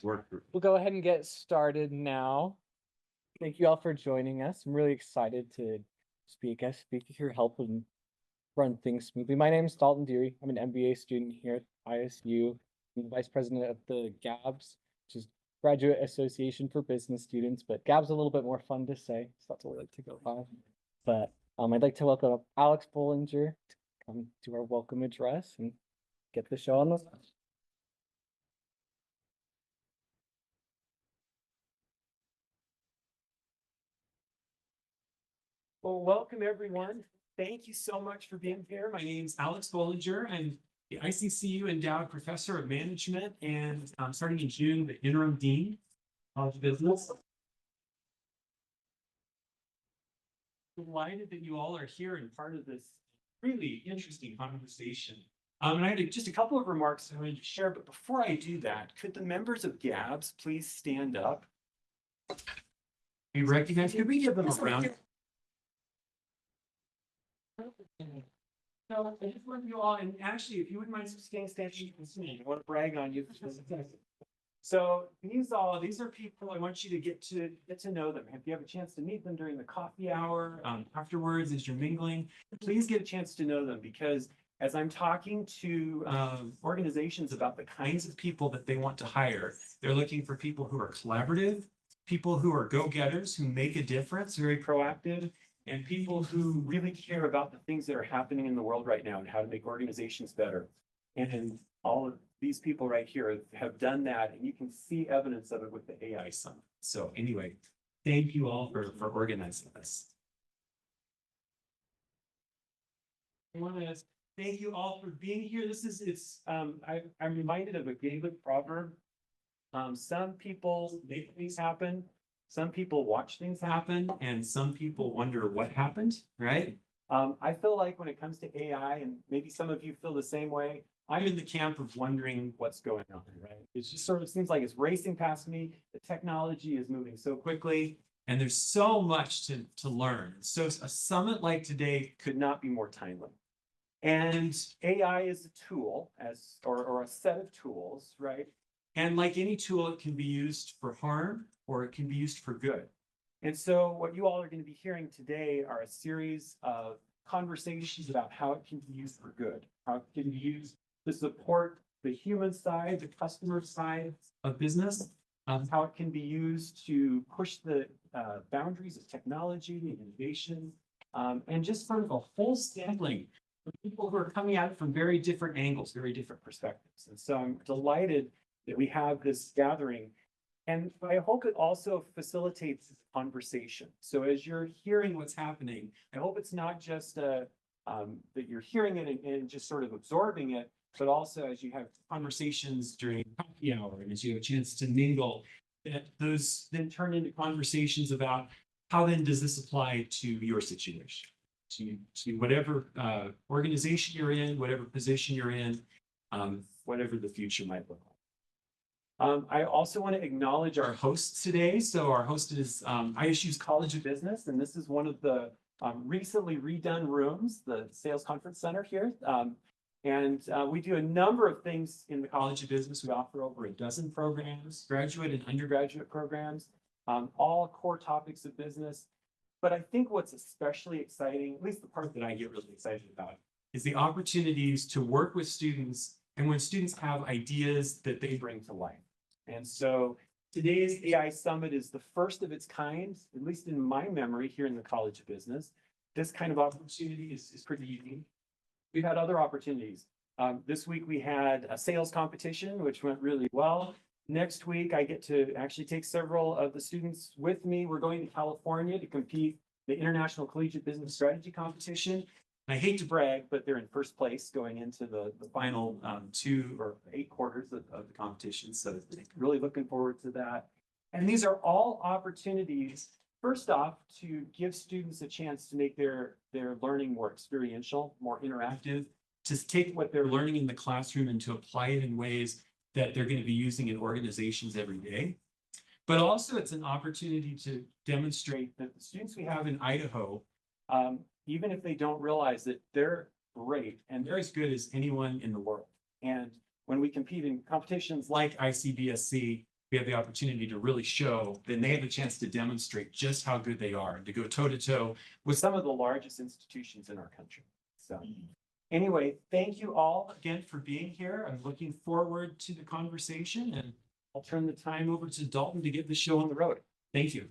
Work group. We'll go ahead and get started now. Thank you all for joining us. I'm really excited to speak with your help and run things smoothly. My name is Dalton Deary. I'm an MBA student here at ISU. I'm the vice president of the GABS, which is Graduate Association for Business Students, but GABS is a little bit more fun to say, so that's what I like to go by. But I'd like to welcome Alex Bolinger to come to our welcome address and get the show on the line. Well, welcome everyone. Thank you so much for being here. My name is Alex Bolinger. I'm the ICCU Endowed Professor of Management and starting in June, the Interim Dean of Business. Delighted that you all are here and part of this really interesting conversation. And I had just a couple of remarks I wanted to share, but before I do that, could the members of GABS please stand up? Be recognized. Could we give them a round? So I just want you all, and actually, if you wouldn't mind staying standing, you can see. I want to brag on you. So these are people I want you to get to know them. If you have a chance to meet them during the coffee hour, afterwards as you're mingling, please get a chance to know them, because as I'm talking to organizations about the kinds of people that they want to hire, they're looking for people who are collaborative, people who are go-getters, who make a difference, very proactive, and people who really care about the things that are happening in the world right now and how to make organizations better. And all of these people right here have done that, and you can see evidence of it with the AI Summit. So anyway, thank you all for organizing this. I want to thank you all for being here. I'm reminded of a Gaelic proverb. Some people make things happen, some people watch things happen, and some people wonder what happened, right? I feel like when it comes to AI, and maybe some of you feel the same way, I'm in the camp of wondering what's going on, right? It just sort of seems like it's racing past me. The technology is moving so quickly, and there's so much to learn. So a summit like today could not be more timely. And AI is a tool, or a set of tools, right? And like any tool, it can be used for harm or it can be used for good. And so what you all are going to be hearing today are a series of conversations about how it can be used for good, how it can be used to support the human side, the customer side of business, how it can be used to push the boundaries of technology and innovation, and just sort of a whole sampling of people who are coming at it from very different angles, very different perspectives. And so I'm delighted that we have this gathering. And I hope it also facilitates conversation. So as you're hearing what's happening, I hope it's not just that you're hearing it and just sort of absorbing it, but also as you have conversations during coffee hour and as you have a chance to mingle, that those then turn into conversations about how then does this apply to your situation, to whatever organization you're in, whatever position you're in, whatever the future might look like. I also want to acknowledge our hosts today. So our host is ISU's College of Business, and this is one of the recently redone rooms, the Sales Conference Center here. We do a number of things in the College of Business. We offer over a dozen programs, graduate and undergraduate programs, all core topics of business. But I think what's especially exciting, at least the part that I get really excited about, is the opportunities to work with students and when students have ideas that they bring to life. And so today's AI Summit is the first of its kind, at least in my memory here in the College of Business. This kind of opportunity is pretty unique. We've had other opportunities. This week we had a sales competition, which went really well. Next week, I get to actually take several of the students with me. We're going to California to compete the International Collegiate Business Strategy Competition. And I hate to brag, but they're in first place going into the final 2 or 8 quarters of the competition. So really looking forward to that. And these are all opportunities, first off, to give students a chance to make their learning more experiential, more interactive, to take what they're learning in the classroom and to apply it in ways that they're going to be using in organizations every day. But also it's an opportunity to demonstrate that the students we have in Idaho, even if they don't realize it, they're great and they're as good as anyone in the world. And when we compete in competitions like ICBSC, we have the opportunity to really show, then they have a chance to demonstrate just how good they are and to go toe to toe with some of the largest institutions in our country. So anyway, thank you all again for being here. I'm looking forward to the conversation, and I'll turn the time over to Dalton to get the show on the road. Thank you.